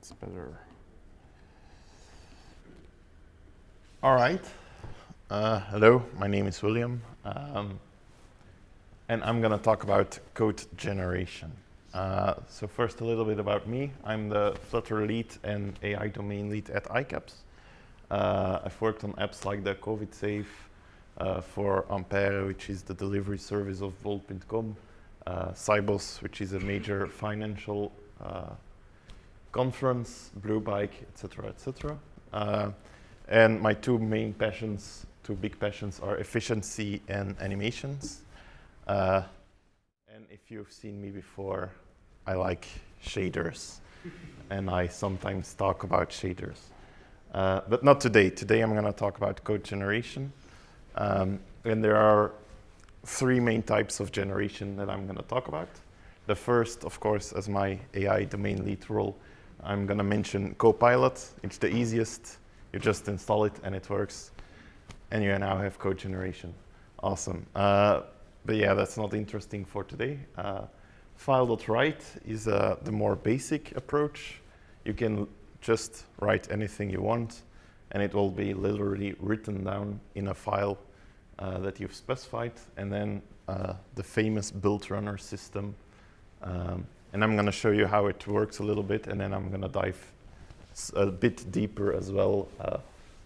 that's better. All right. Hello, my name is William, and I'm going to talk about code generation. So first, a little bit about me. I'm the Flutter lead and AI domain lead at iCaps. I've worked on apps like the COVID Safe for Ampere, which is the delivery service of Volt.com, Cybos, which is a major financial conference, Blue Bike, etc., etc. And my two big passions are efficiency and animations. And if you've seen me before, I like shaders. And I sometimes talk about shaders. But not today. Today I'm going to talk about code generation. And there are three main types of generation that I'm going to talk about. The first, of course, as my AI domain lead role, I'm going to mention Copilot. It's the easiest. You just install it and it works. And you now have code generation. Awesome. But yeah, that's not interesting for today. File.write is the more basic approach. You can just write anything you want, and it will be literally written down in a file that you've specified, and then the famous build runner system. And I'm going to show you how it works a little bit, and then I'm going to dive a bit deeper as well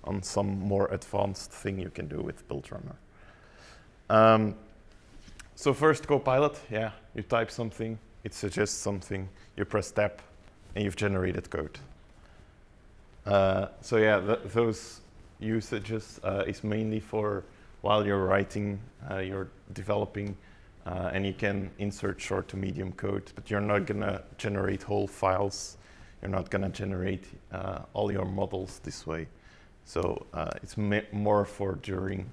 on some more advanced thing you can do with build runner. So first, Copilot, yeah, you type something, it suggests something, you press tab, and you've generated code. So yeah, those usages is mainly for while you're writing, you're developing, and you can insert short to medium code, but you're not going to generate whole files. You're not going to generate all your models this way. So it's more for during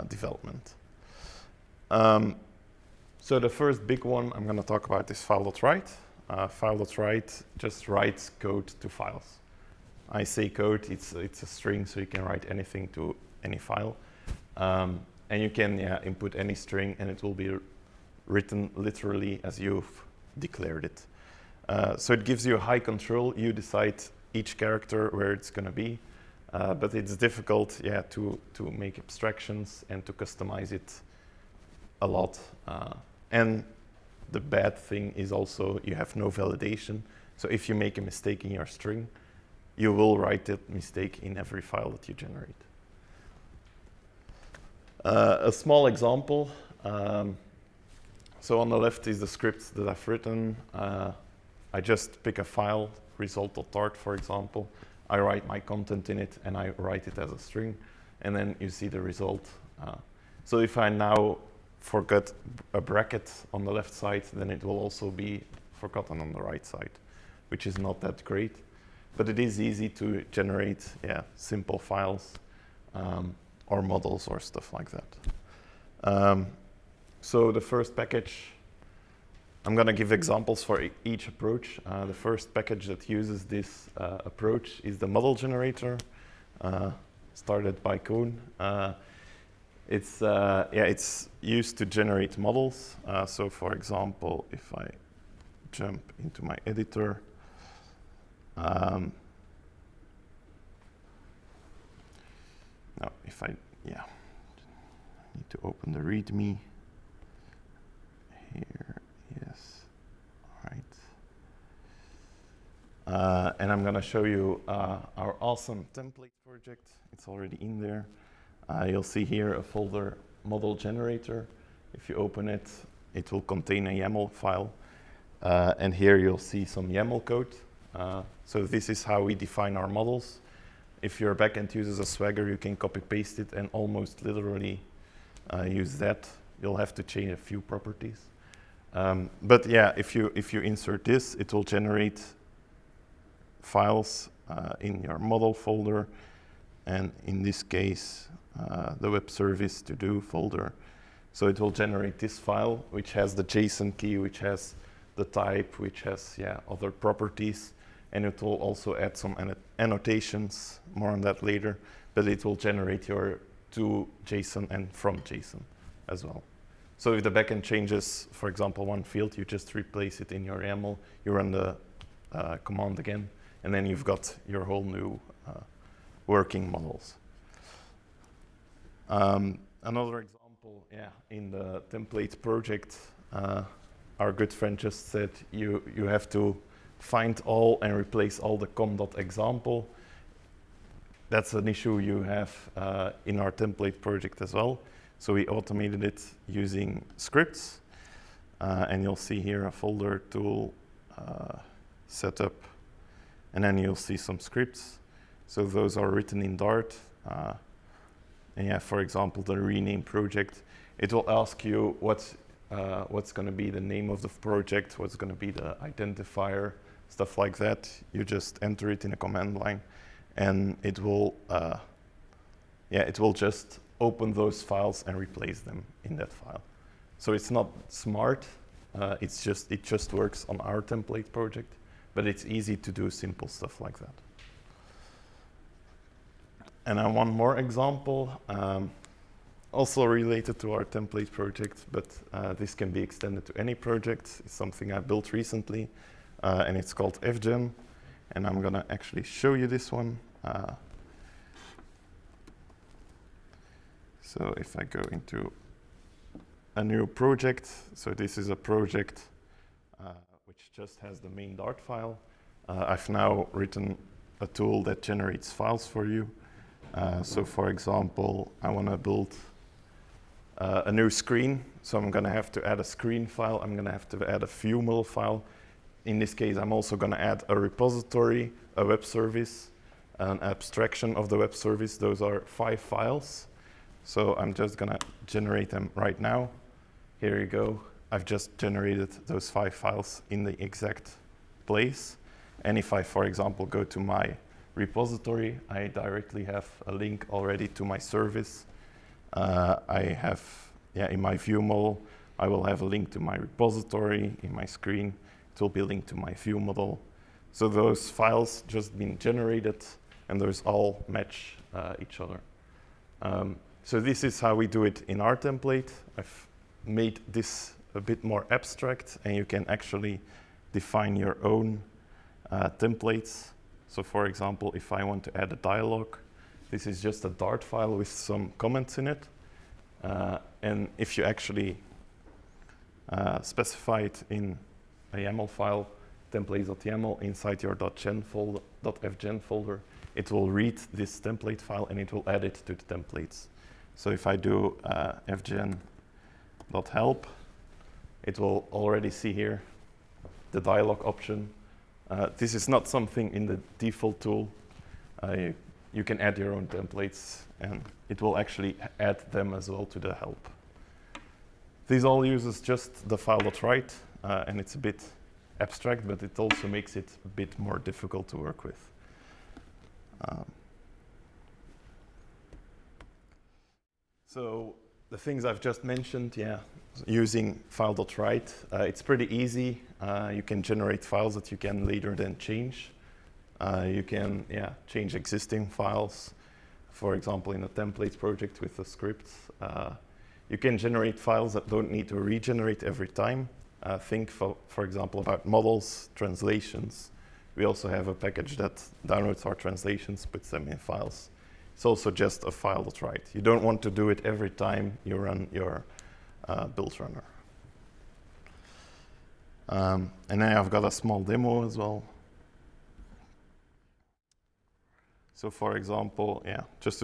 development. So the first big one I'm going to talk about is file.write. File.write just writes code to files. I say code, it's a string, so you can write anything to any file. And you can input any string, and it will be written literally as you've declared it. So it gives you high control. You decide each character where it's going to be. But it's difficult to make abstractions and to customize it a lot. And the bad thing is also you have no validation. So if you make a mistake in your string, you will write that mistake in every file that you generate. A small example. So on the left is the script that I've written. I just pick a file, result.tart, for example. I write my content in it, and I write it as a string. And then you see the result. So if I now forget a bracket on the left side, then it will also be forgotten on the right side, which is not that great. But it is easy to generate simple files or models or stuff like that. So the first package, I'm going to give examples for each approach. The first package that uses this approach is the model generator, started by Koen. It's used to generate models. So for example, if I jump into my editor, now if I need to open the README here, yes, all right. And I'm going to show you our awesome template project. It's already in there. You'll see here a folder model generator. If you open it, it will contain a YAML file. And here you'll see some YAML code. So this is how we define our models. If your backend uses a Swagger, you can copy paste it and almost literally use that. You'll have to change a few properties. But yeah, if you insert this, it will generate files in your model folder, and in this case, the web service to do folder. So it will generate this file, which has the JSON key, which has the type, which has other properties, and it will also add some annotations, more on that later, but it will generate your to JSON and from JSON as well. So if the backend changes, for example, one field, you just replace it in your YAML, you run the command again, and then you've got your whole new working models. Another example, in the template project, our good friend just said you have to find all and replace all the com.example. That's an issue you have in our template project as well. So we automated it using scripts. And you'll see here a folder tool setup. And then you'll see some scripts. So those are written in Dart. And for example, the rename project. It will ask you what's going to be the name of the project, what's going to be the identifier, stuff like that. You just enter it in a command line. And it will just open those files and replace them in that file. So it's not smart. It just works on our template project, but it's easy to do simple stuff like that. And then one more example, also related to our template project, but this can be extended to any project. It's something I built recently, and it's called FGen. And I'm going to actually show you this one. So if I go into a new project, so this is a project which just has the main Dart file. I've now written a tool that generates files for you. So for example, I want to build a new screen. So I'm going to have to add a screen file. I'm going to have to add a view model file. In this case, I'm also going to add a repository, a web service, an abstraction of the web service. Those are 5 files. So I'm just going to generate them right now. Here you go. I've just generated those 5 files in the exact place. And if I, for example, go to my repository, I directly have a link already to my service. I have, in my view model, I will have a link to my repository. In my screen, it will be linked to my view model. So those files just been generated, and those all match each other. So this is how we do it in our template. I've made this a bit more abstract, and you can actually define your own templates. So for example, if I want to add a dialog, this is just a Dart file with some comments in it. And if you actually specify it in a YAML file, templates.yaml, inside your .fgen folder, it will read this template file and it will add it to the templates. So if I do fgen.help, it will already see here the dialog option. This is not something in the default tool. You can add your own templates, and it will actually add them as well to the help. This all uses just the file.write, and it's a bit abstract, but it also makes it a bit more difficult to work with. So the things I've just mentioned, using file.write, it's pretty easy. You can generate files that you can later then change. You can change existing files, for example, in a templates project with a script. You can generate files that don't need to regenerate every time. Think, for example, about models, translations. We also have a package that downloads our translations, puts them in files. It's also just a file.write. You don't want to do it every time you run your build runner. And then I've got a small demo as well. So for example, just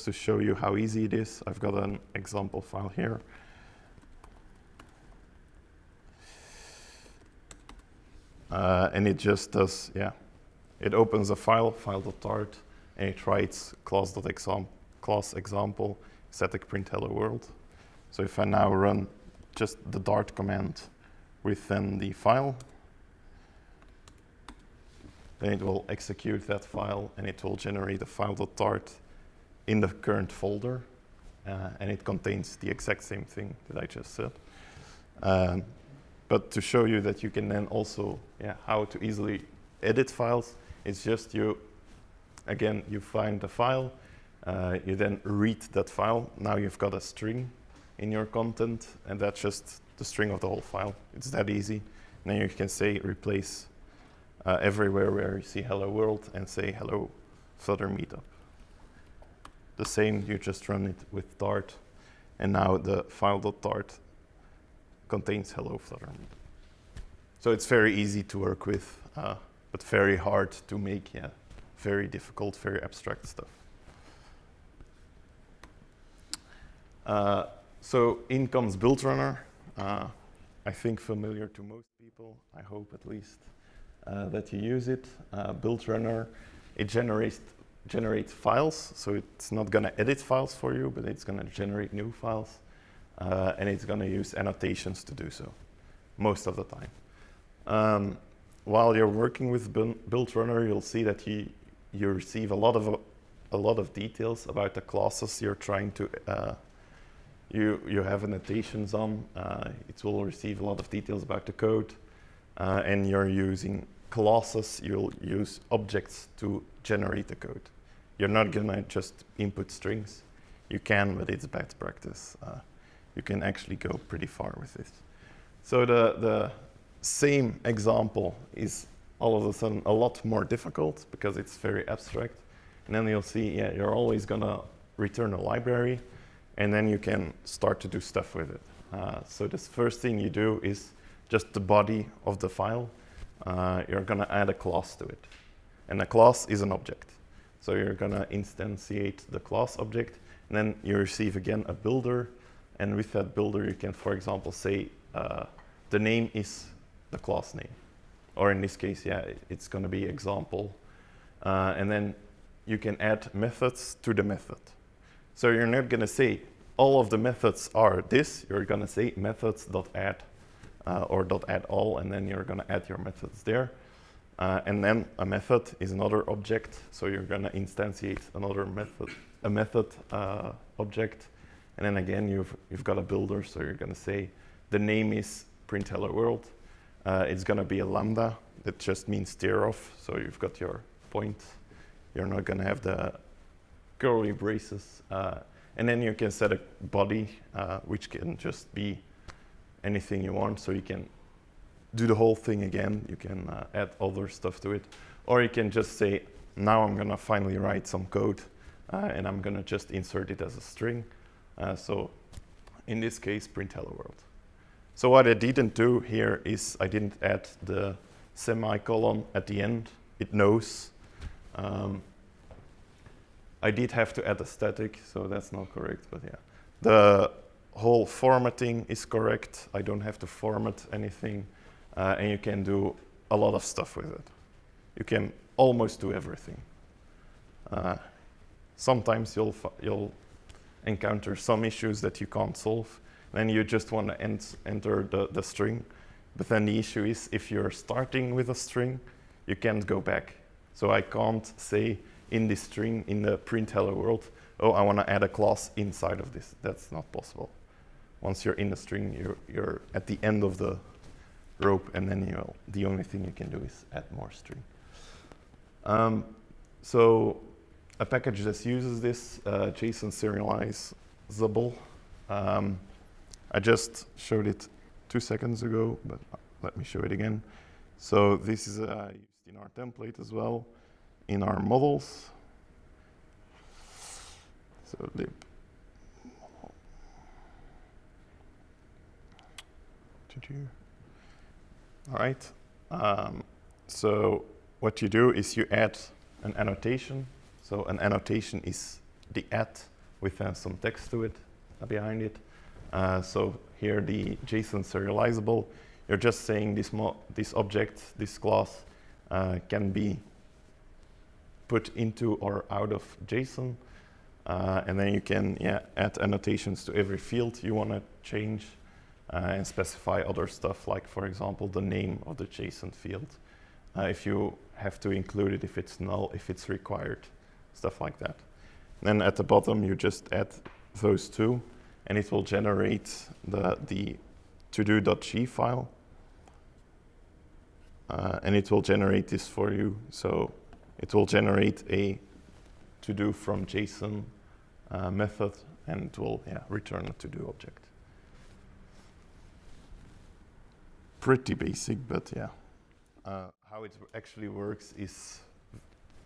to show you how easy it is, I've got an example file here. And it just does, it opens a file.dart, and it writes class example, static print hello world. So if I now run just the Dart command within the file, then it will execute that file, and it will generate a file.dart in the current folder, and it contains the exact same thing that I just said. But to show you that you can then also, how to easily edit files, it's just you find the file, you then read that file. Now you've got a string in your content, and that's just the string of the whole file. It's that easy. Now you can say replace everywhere where you see hello world and say hello Flutter Meetup. The same, you just run it with Dart, and now the file.dart contains hello Flutter Meetup. So it's very easy to work with, but very hard to make, very difficult, very abstract stuff. So in comes build runner. I think familiar to most people, I hope at least, that you use it. Build runner, it generates files, so it's not going to edit files for you, but it's going to generate new files, and it's going to use annotations to do so, most of the time. While you're working with build runner, you'll see that you receive a lot of details about the classes you're trying to you have annotations on. It will receive a lot of details about the code, and you're using classes. You'll use objects to generate the code. You're not gonna just input strings. You can, but it's bad practice. You can actually go pretty far with this. So the same example is all of a sudden a lot more difficult because it's very abstract. And then you'll see, you're always gonna return a library, and then you can start to do stuff with it. So this first thing you do is just the body of the file. You're gonna add a class to it. And a class is an object. So you're gonna instantiate the class object, and then you receive again a builder. And with that builder, you can, for example, say the name is the class name. Or in this case, it's gonna be example. And then you can add methods to the method. So you're not gonna say all of the methods are this. You're gonna say methods.add or .add all, and then you're gonna add your methods there. And then a method is another object, so you're gonna instantiate another method object. And then again, you've got a builder, so you're gonna say the name is print hello world. It's gonna be a lambda that just means steer off, so you've got your point. You're not gonna have the curly braces. And then you can set a body, which can just be anything you want, so you can do the whole thing again. You can add other stuff to it. Or you can just say, now I'm gonna finally write some code, and I'm gonna just insert it as a string. So in this case, print hello world. So what I didn't do here is I didn't add the semicolon at the end. It knows. I did have to add a static, so that's not correct, but yeah. The whole formatting is correct. I don't have to format anything, and you can do a lot of stuff with it. You can almost do everything. Sometimes you'll encounter some issues that you can't solve. Then you just want to enter the string. But then the issue is if you're starting with a string, you can't go back. So I can't say in this string, in the print hello world, oh, I want to add a class inside of this. That's not possible. Once you're in the string, you're at the end of the rope, and then the only thing you can do is add more string. So a package that uses this, JSON serializable. I just showed it 2 seconds ago, but let me show it again. So this is used in our template as well, in our models. So lib model. All right. So what you do is you add an annotation. So an annotation is the add with some text to it behind it. So here the JSON serializable, you're just saying this object, this class, can be put into or out of JSON. And then you can add annotations to every field you want to change and specify other stuff, like, for example, the name of the JSON field. If you have to include it, if it's null, if it's required, stuff like that. Then at the bottom, you just add those two, and it will generate the todo.g file. And it will generate this for you. So it will generate a to-do from JSON method, and it will return a to-do object. Pretty basic, but yeah. how it actually works is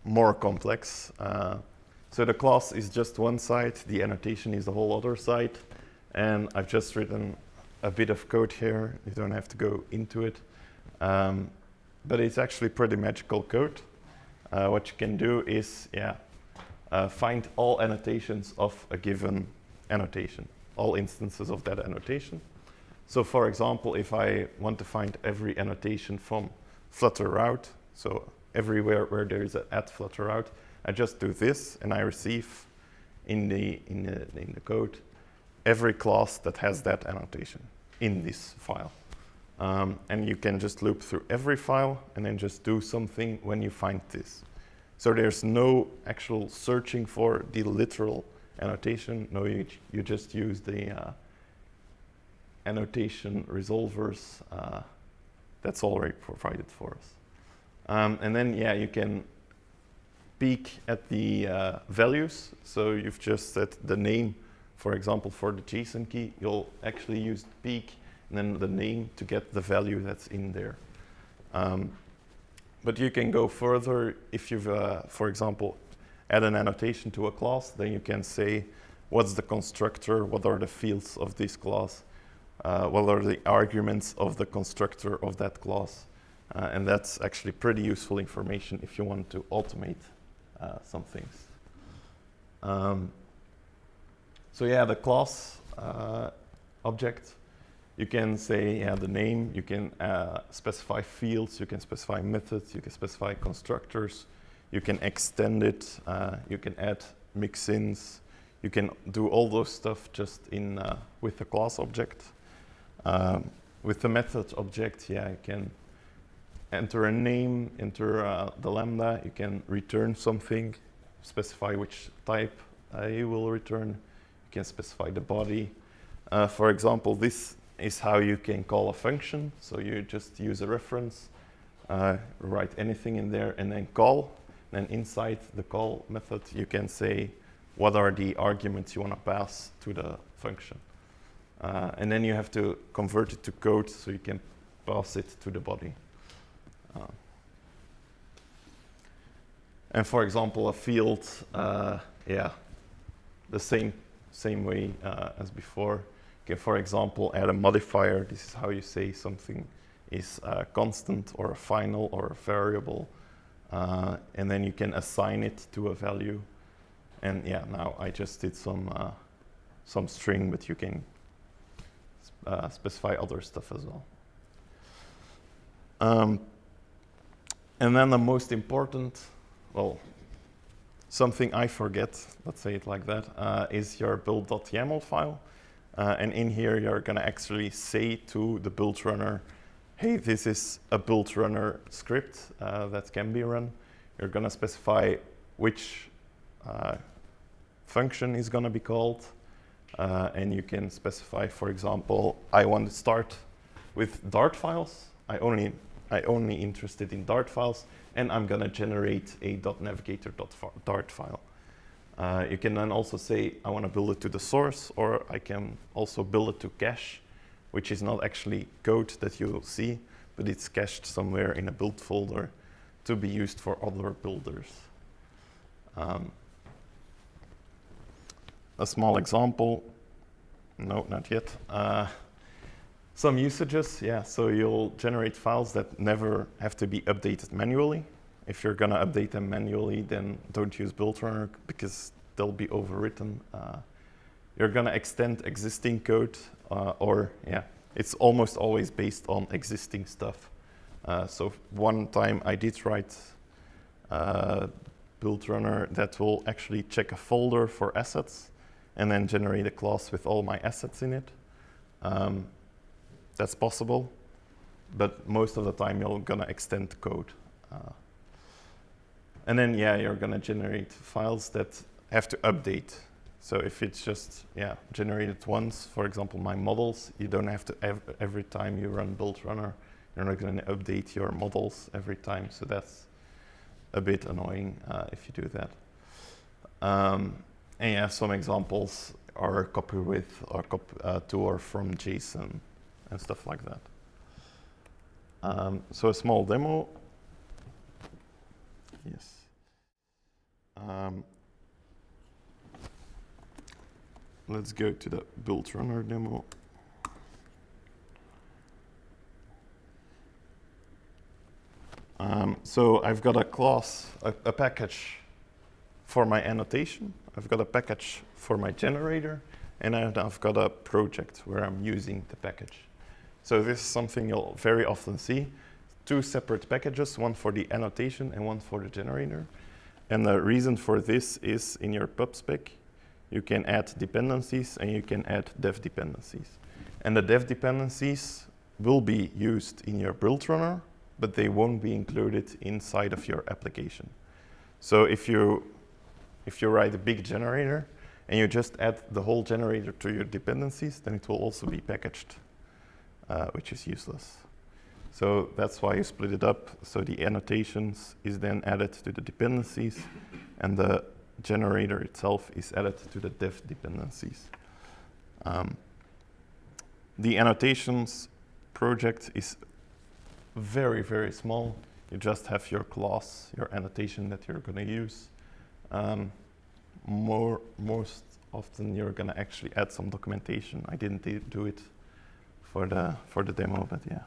more complex. So the class is just one side, the annotation is the whole other side, and I've just written a bit of code here. You don't have to go into it, but it's actually pretty magical code. What you can do is, find all annotations of a given annotation, all instances of that annotation. So for example, if I want to find every annotation from Flutter route, so everywhere where there is an @Flutter route, I just do this, and I receive in the code every class that has that annotation in this file. And you can just loop through every file and then just do something when you find this. So there's no actual searching for the literal annotation. No, you just use the annotation resolvers that's already provided for us. And then, you can peek at the values. So you've just set the name, for example, for the JSON key. You'll actually use peek and then the name to get the value that's in there. But you can go further. If you've, for example, add an annotation to a class, then you can say, what's the constructor? What are the fields of this class? What are the arguments of the constructor of that class? And that's actually pretty useful information if you want to automate some things. The class object, you can say the name, you can specify fields, you can specify methods, you can specify constructors, you can extend it, you can add mix-ins, you can do all those stuff just in with the class object. With the method object, you can enter a name, enter the lambda, you can return something, specify which type you will return, you can specify the body. For example, this is how you can call a function. So you just use a reference, write anything in there, and then call. Then inside the call method, you can say what are the arguments you want to pass to the function. And then you have to convert it to code so you can pass it to the body. And for example, a field, the same way as before. You can, for example, add a modifier. This is how you say something is constant or a final or a variable. And then you can assign it to a value. And now I just did some string, but you can specify other stuff as well. And then the most important, something I forget, let's say it like that, is your build.yaml file. And in here, you're going to actually say to the build runner, hey, this is a build runner script that can be run. You're going to specify which function is going to be called. And you can specify, for example, I want to start with Dart files. I only interested in Dart files, and I'm going to generate a .navigator.dart file. You can then also say, I want to build it to the source, or I can also build it to cache, which is not actually code that you'll see, but it's cached somewhere in a build folder to be used for other builders. A small example, no, not yet. Some usages, so you'll generate files that never have to be updated manually. If you're going to update them manually, then don't use build runner because they'll be overwritten. You're going to extend existing code, it's almost always based on existing stuff. So one time I did write build runner that will actually check a folder for assets and then generate a class with all my assets in it. That's possible, but most of the time you're going to extend code. And then, you're going to generate files that have to update. So if it's just generated once, for example, my models, you don't have to every time you run build runner, you're not going to update your models every time. So that's a bit annoying if you do that. And some examples are copy with or to or from JSON and stuff like that. So a small demo. Yes. Let's go to the build runner demo. So I've got a class, a package for my annotation. I've got a package for my generator, and I've got a project where I'm using the package. So this is something you'll very often see. Two separate packages, one for the annotation and one for the generator. And the reason for this is in your pub spec, you can add dependencies and you can add dev dependencies. And the dev dependencies will be used in your build runner, but they won't be included inside of your application. So if you write a big generator and you just add the whole generator to your dependencies, then it will also be packaged, which is useless. So that's why you split it up. So the annotations is then added to the dependencies, and the generator itself is added to the dev dependencies. The annotations project is very, very small. You just have your class, your annotation that you're going to use. Most often you're going to actually add some documentation. I didn't do it for the demo, but yeah.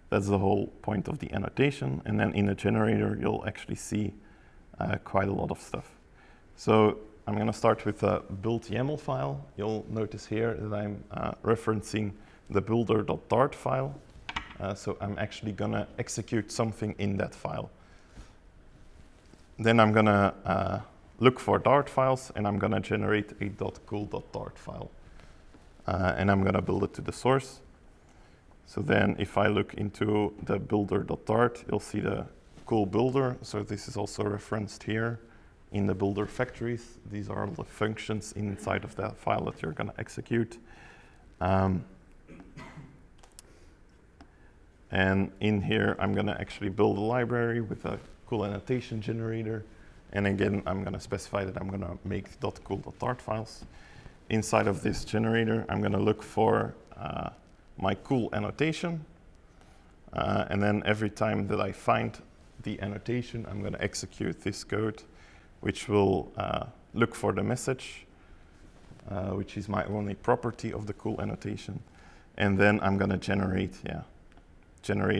That's the whole point of the annotation. And then in the generator, you'll actually see quite a lot of stuff. So I'm going to start with a build YAML file. You'll notice here that I'm referencing the builder.dart file. So I'm actually going to execute something in that file. Then I'm going to look for Dart files, and I'm going to generate a .cool.dart file. And I'm going to build it to the source. So then if I look into the builder.dart, you'll see the cool builder. So this is also referenced here in the builder factories. These are all the functions inside of that file that you're going to execute. And in here, I'm going to actually build a library with a cool annotation generator. And again, I'm going to specify that I'm going to make .cool.dart files. Inside of this generator, I'm going to look for my cool annotation. And then every time that I find the annotation, I'm going to execute this code, which will look for the message, which is my only property of the cool annotation. And then I'm going to generate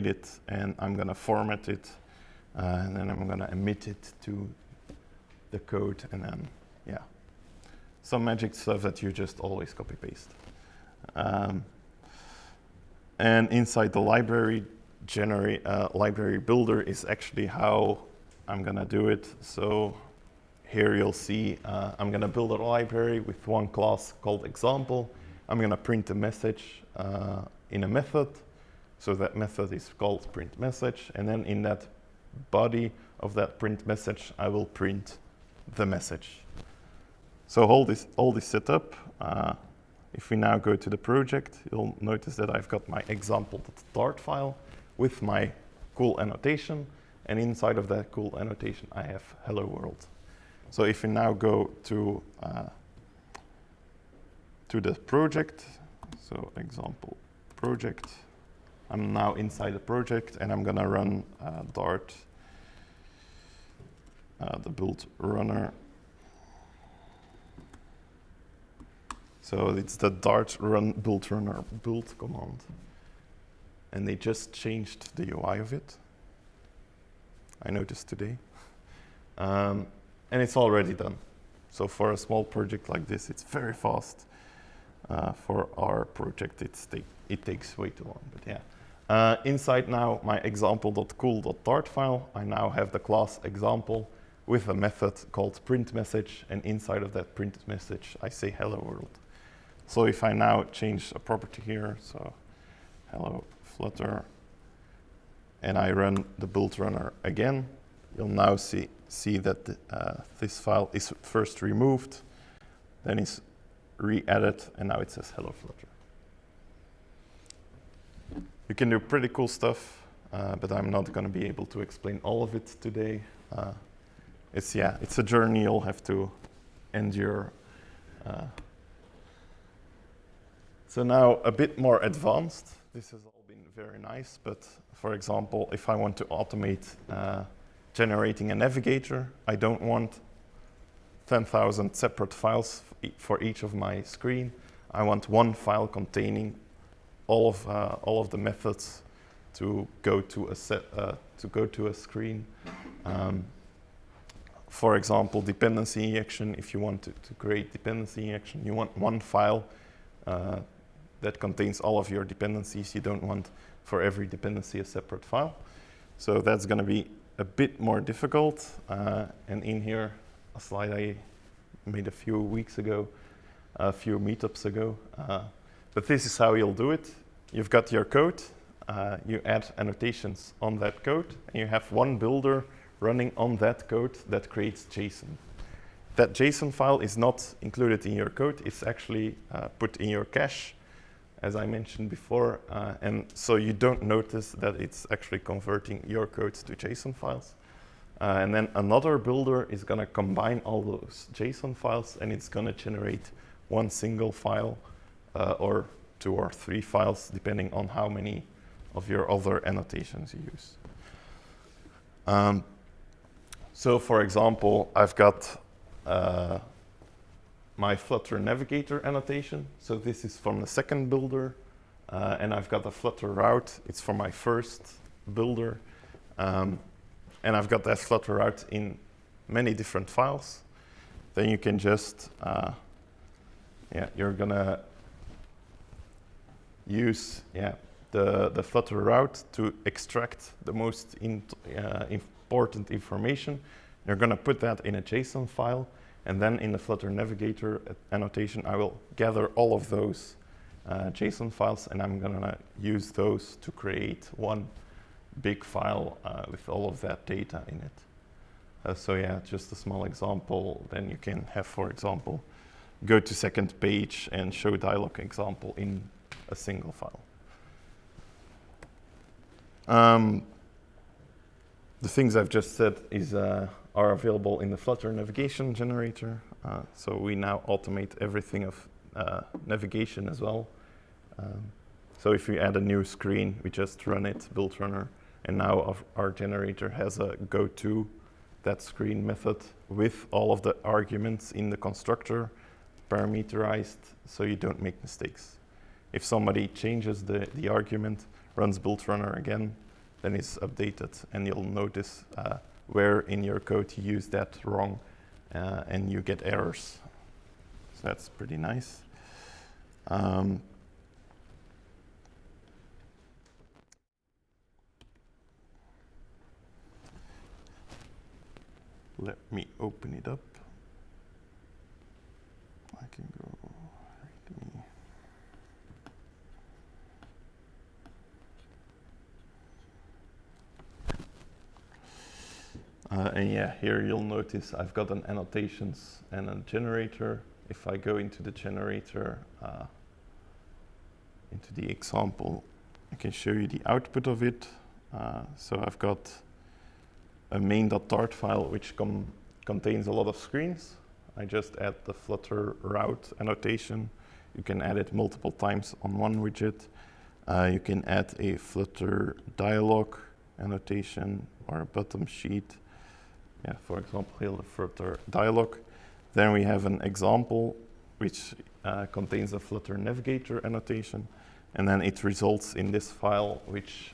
it, and I'm going to format it, and then I'm going to emit it to the code, and then, some magic stuff that you just always copy-paste. And inside the library library builder is actually how I'm going to do it. So here you'll see I'm going to build a library with one class called example. I'm going to print a message in a method. So that method is called print message. And then in that body of that print message, I will print the message. So all this set up. If we now go to the project, you'll notice that I've got my example.dart file with my cool annotation. And inside of that cool annotation, I have hello world. So if we now go to the project, so example project, I'm now inside the project, and I'm going to run Dart, the build runner. So it's the Dart run build runner build command. And they just changed the UI of it. I noticed today. And it's already done. So for a small project like this, it's very fast. For our project, it takes way too long, but yeah. Inside now my example.cool.dart file, I now have the class example with a method called print message, and inside of that print message, I say hello world. So if I now change a property here, so hello Flutter, and I run the build runner again, you'll now see that this file is first removed, then is re-added, and now it says hello Flutter. You can do pretty cool stuff, but I'm not going to be able to explain all of it today. It's a journey you'll have to endure. So now a bit more advanced. This has all been very nice, but for example, if I want to automate generating a navigator. I don't want 10,000 separate files for each of my screen. I want one file containing all of the methods to go to a screen. For example, dependency injection. If you want to create dependency injection, you want one file that contains all of your dependencies. You don't want for every dependency a separate file. So that's going to be a bit more difficult. And in here, a slide I made a few weeks ago, a few meetups ago. But this is how you'll do it. You've got your code. You add annotations on that code. And you have one builder running on that code that creates JSON. That JSON file is not included in your code. It's actually put in your cache, as I mentioned before. And so you don't notice that it's actually converting your codes to JSON files. And then another builder is going to combine all those JSON files, and it's going to generate one single file or 2 or 3 files, depending on how many of your other annotations you use. So for example, I've got my Flutter Navigator annotation. So this is from the second builder. And I've got a Flutter route. It's for my first builder. And I've got that Flutter route in many different files. Then you can just, you're going to use the Flutter route to extract the most important information. You're going to put that in a JSON file, and then in the Flutter Navigator annotation, I will gather all of those JSON files, and I'm going to use those to create one big file with all of that data in it. So yeah, just a small example. Then you can have, for example, go to second page and show dialog example in a single file. The things I've just said are available in the Flutter navigation generator. So we now automate everything of navigation as well. So if we add a new screen, we just run it, build runner, and now our generator has a go to that screen method with all of the arguments in the constructor parameterized, so you don't make mistakes. If somebody changes the argument, runs build runner again, then it's updated, and you'll notice where in your code you use that wrong, and you get errors. So that's pretty nice. Let me open it up. I can go read me. And yeah, here you'll notice I've got an annotations and a generator. If I go into the generator, into the example, I can show you the output of it. So I've got a main.tart file which contains a lot of screens. I just add the Flutter route annotation. You can add it multiple times on one widget. You can add a Flutter dialog annotation or a bottom sheet. Yeah, for example, here the Flutter dialog. Then we have an example which contains a Flutter Navigator annotation, and then it results in this file, which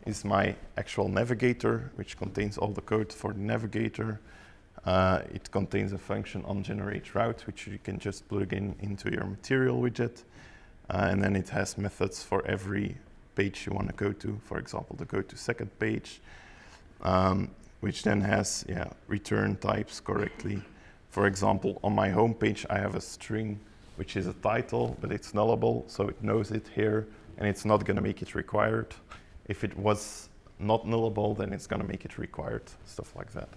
is my actual navigator, which contains all the code for the navigator. It contains a function on generate route, which you can just plug into your material widget. And then it has methods for every page you want to go to, for example, the go to second page, which then has return types correctly. For example, on my home page, I have a string, which is a title, but it's nullable, so it knows it here, and it's not going to make it required. If it was not nullable, then it's going to make it required, stuff like that.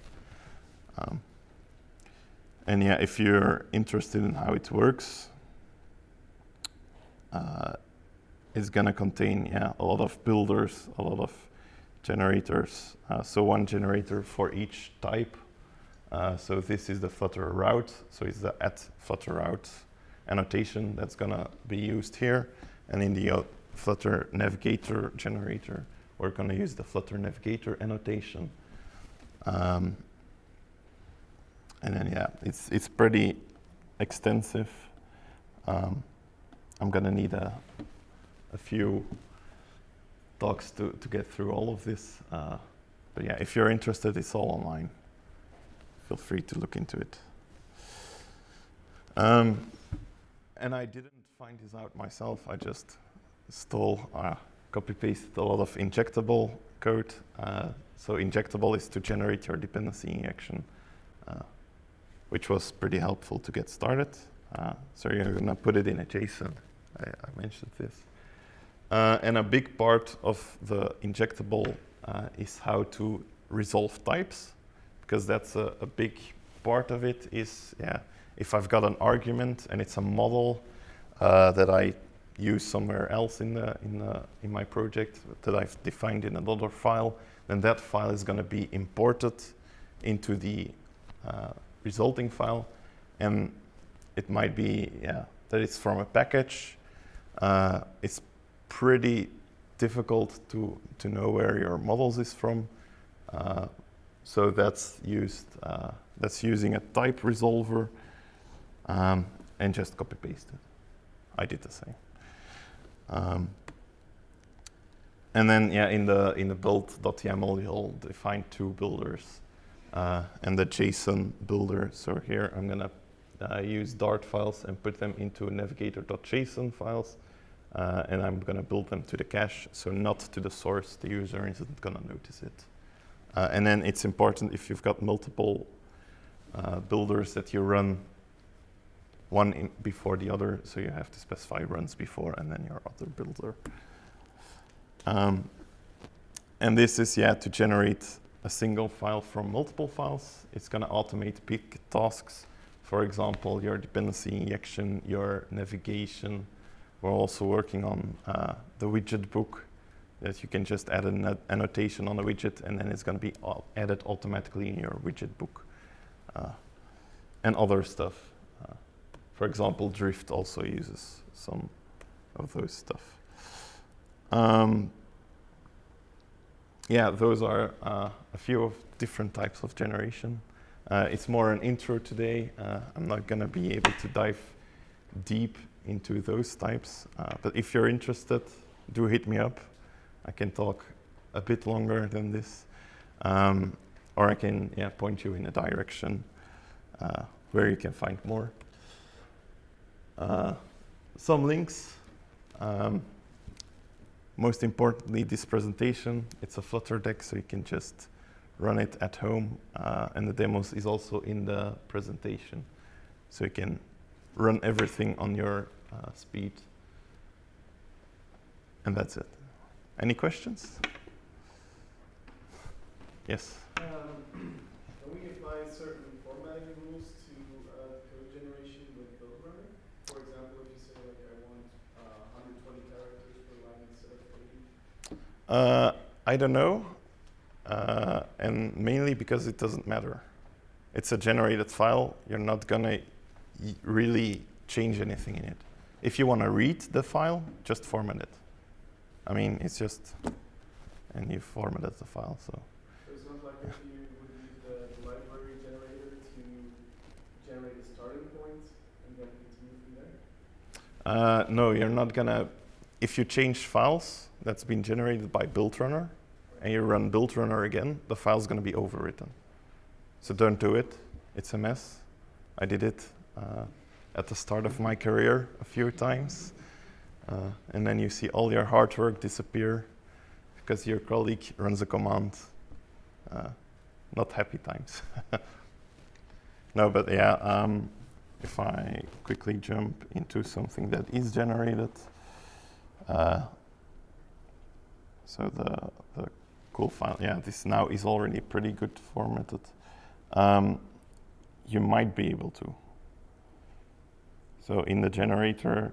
And yeah, if you're interested in how it works, it's going to contain a lot of builders, a lot of generators. So one generator for each type. So this is the Flutter route. So it's the @Flutter route annotation that's going to be used here. And in the Flutter Navigator generator, we're going to use the Flutter Navigator annotation. And then yeah, it's pretty extensive. I'm gonna need a few talks to get through all of this. But yeah, if you're interested, it's all online. Feel free to look into it. And I didn't find this out myself. I just stole, copy-pasted a lot of injectable code. So injectable is to generate your dependency injection, which was pretty helpful to get started. So you're going to put it in a JSON. I mentioned this. And a big part of the injectable is how to resolve types, because that's a big part of it is, yeah, if I've got an argument and it's a model that I use somewhere else in my project that I've defined in another file, then that file is going to be imported into the resulting file, and it might be that it's from a package. It's pretty difficult to know where your models is from, so that's used. That's using a type resolver and just copy paste it. I did the same. And then in the build.yaml you'll define two builders and the JSON builder. So here I'm gonna use Dart files and put them into navigator.json files, and I'm gonna build them to the cache, so not to the source. The user isn't gonna notice it. And then it's important if you've got multiple builders that you run one before the other, so you have to specify runs before and then your other builder. And this is to generate a single file from multiple files. It's going to automate big tasks. For example, your dependency injection, your navigation. We're also working on the widget book, that you can just add an annotation on a widget and then it's going to be added automatically in your widget book. And other stuff. For example, Drift also uses some of those stuff. Those are a few of different types of generation. It's more an intro today. I'm not going to be able to dive deep into those types, but if you're interested, do hit me up. I can talk a bit longer than this, or I can point you in a direction where you can find more. Some links. Most importantly, this presentation. It's a Flutter deck, so you can just run it at home. And the demos is also in the presentation, so you can run everything on your speed. And that's it. Any questions? Yes? Can we apply certain formatting rules to code generation with build runner? For example, if you say, like, I want 120 characters per line instead of 80? I don't know, and mainly because it doesn't matter. It's a generated file. You're not going to really change anything in it. If you want to read the file, just format it. I mean, it's just, and you formatted the file, so. It's not like if you would use the library generator to generate a starting point and then continue from there? No, you're not gonna, if you change files that's been generated by build runner and you run build runner again, the file's gonna be overwritten. So don't do it, it's a mess. I did it at the start of my career a few times. And then you see all your hard work disappear because your colleague runs a command. Not happy times. No, but if I quickly jump into something that is generated. So the cool file, this now is already pretty good formatted. You might be able to. So in the generator,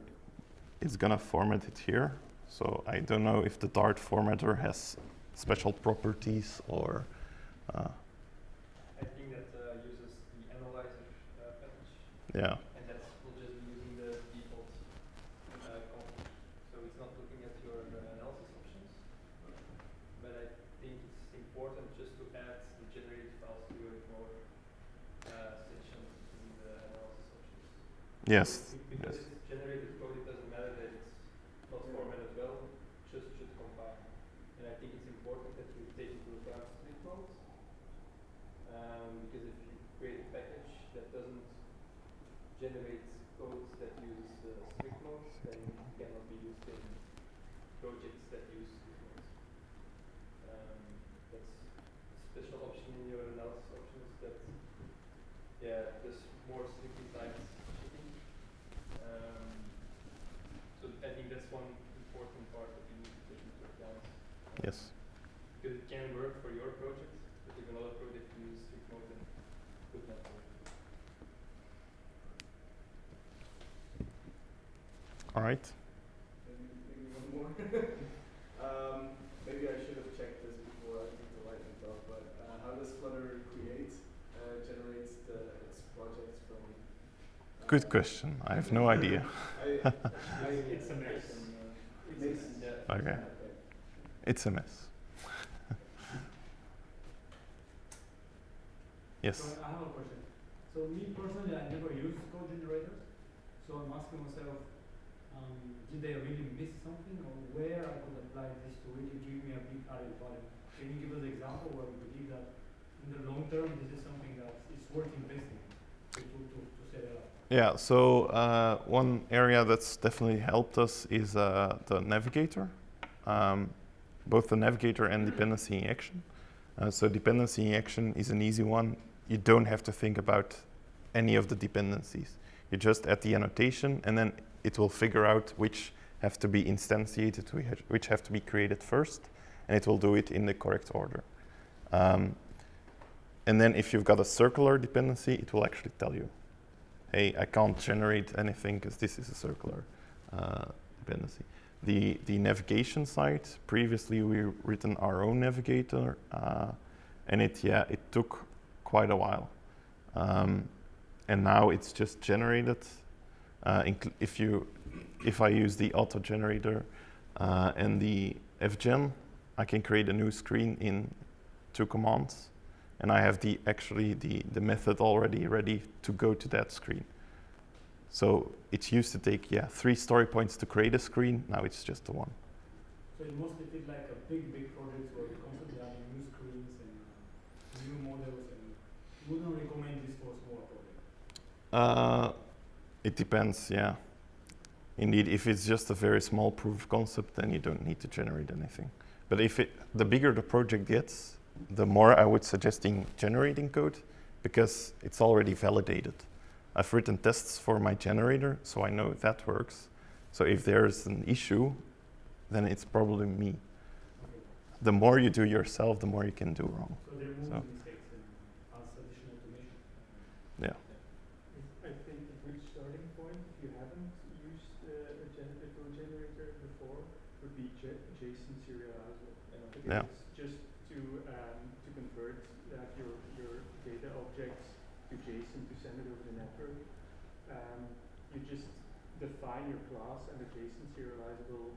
it's gonna format it here. So I don't know if the Dart formatter has special properties or. I think that uses the analyzer package. Yeah. And that will just be using the default config. So it's not looking at your analysis options. But I think it's important just to add the generated file Yes. Because Yes. it's generated code, it doesn't matter that it's not formatted well, just should compile. And I think it's important that you take into account split modes, because if you create a package that doesn't generate code that uses strict mode, then it cannot be used in projects that use strict modes. That's a special option in your analysis options that, yeah, there's more strictly typed shipping. So I think that's one important part that you need to take into account. Yes. Because it can work for your project, but if another project uses strict mode, then it could not work. All right. Maybe one more. Maybe I should have checked this before I did the lightning talk, but how does Flutter create, generates its projects from? Good question. I have no idea. It's a mess. Okay. It's a mess. Yes. So I have a question. So me personally, I never use code generators. So I'm asking myself, did they really miss something, or where I could apply this to really give me a big added value? Can you give us an example where we believe that in the long term this is something that is worth investing to set it up? Yeah, so one area that's definitely helped us is the navigator, both the navigator and dependency injection. So dependency injection is an easy one. You don't have to think about any of the dependencies. You just add the annotation, and then it will figure out which have to be instantiated, which have to be created first, and it will do it in the correct order. And then if you've got a circular dependency, it will actually tell you, hey, I can't generate anything because this is a circular dependency. The navigation side, previously we written our own navigator, and it took quite a while. And now it's just generated. If I use the auto generator and the fgen, I can create a new screen in 2 commands, and I have the method already ready to go to that screen. So it used to take 3 story points to create a screen. Now it's just the one. So it mostly fit like a big project where you're constantly adding new screens and new models, and you wouldn't recommend this for a smaller project? It depends, yeah. Indeed, if it's just a very small proof of concept, then you don't need to generate anything. But the bigger the project gets, the more I would suggest generating code, because it's already validated. I've written tests for my generator, so I know that works. So if there's an issue, then it's probably me. Okay. The more you do yourself, the more you can do wrong. So they're moving mistakes and adds additional automation. Yeah. I think a good starting point, if you haven't used a code generator before, would be JSON serializable. Yeah. It's just to convert your data objects to JSON to send it over the network. You just define your class, and the JSON serializable,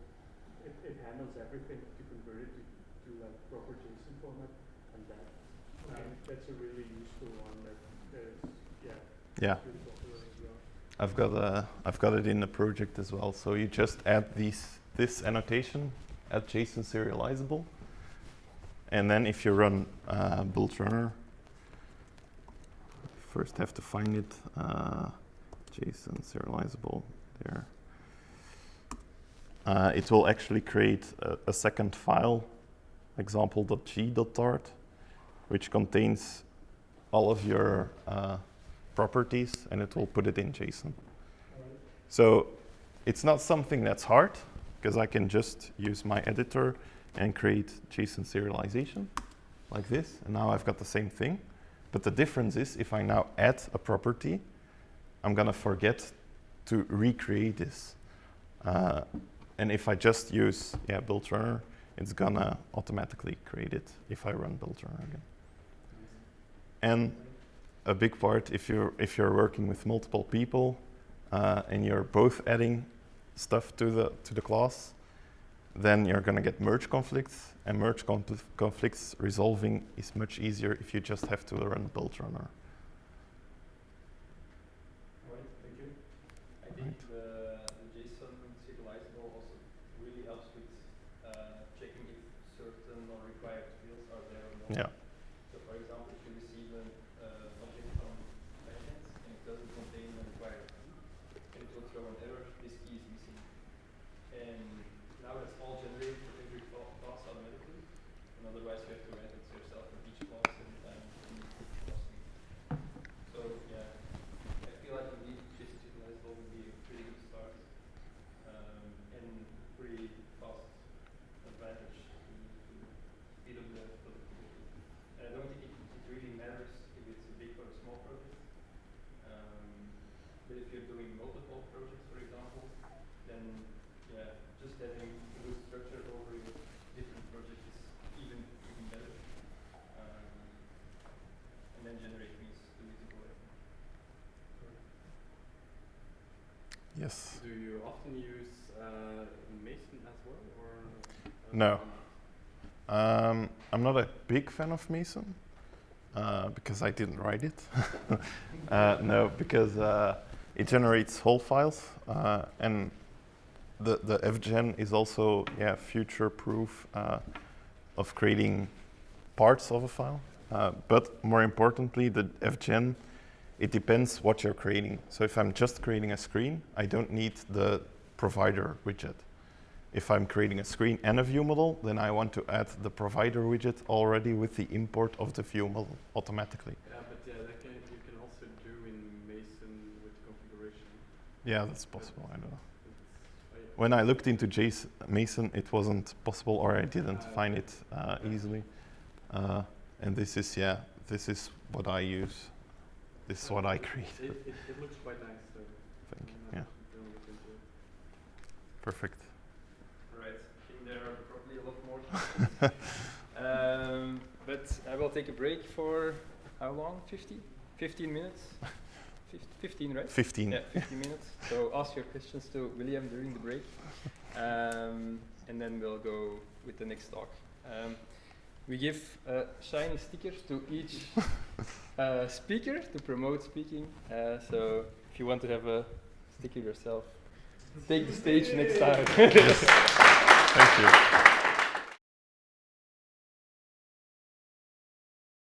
it handles everything to convert it to like proper JSON format, and that's a really useful one that is Yeah. really popular as well. I've got it in the project as well. So you just add this annotation, add JSON serializable, and then if you run build runner, first have to find it, JSON serializable there. It will actually create a second file, example.g.dart, which contains all of your properties, and it will put it in JSON. So it's not something that's hard, because I can just use my editor and create JSON serialization like this, and now I've got the same thing. But the difference is, if I now add a property, I'm going to forget to recreate this. And if I just use build runner, it's going to automatically create it if I run build runner again. And a big part, if you're working with multiple people and you're both adding stuff to the class, then you're going to get merge conflicts, and merge conflicts resolving is much easier if you just have to run build runner. All right, thank you. Yeah. So for example, if you receive an object from backend and it doesn't contain the required key, and it will throw an error, this key is missing. And now it's all generated for every class automatically, and otherwise you have to write it yourself for each class every time you need to class name. So yeah, I feel like indeed JSON generalizable would be a pretty good start, and pretty fast advantage to speed up the productivity. And I don't think it really matters if it's a big or a small project. But if you're doing multiple projects, for example, then yeah, just having a good structure over your different projects is even better. And then generate things to visible. Yes. Do you often use Mason as well, or? No. I'm not a big fan of Mason because I didn't write it. No, because it generates whole files, and the fgen is also future-proof of creating parts of a file. But more importantly, the fgen, it depends what you're creating. So if I'm just creating a screen, I don't need the provider widget. If I'm creating a screen and a view model, then I want to add the provider widget already with the import of the view model automatically. Yeah, but that you can also do in Mason with configuration. Yeah, that's possible. I don't know. When I looked into Mason, it wasn't possible, or I didn't find it easily. And this is what I use. This is what I create. It looks quite nice, so. I think, yeah. Perfect. Right, I think there are probably a lot more questions. But I will take a break for how long? 15 minutes? 15, right? 15. Yeah, 15 minutes. So ask your questions to William during the break. And then we'll go with the next talk. We give shiny stickers to each speaker to promote speaking. So if you want to have a sticker yourself, take the stage next time. Yes. Thank you.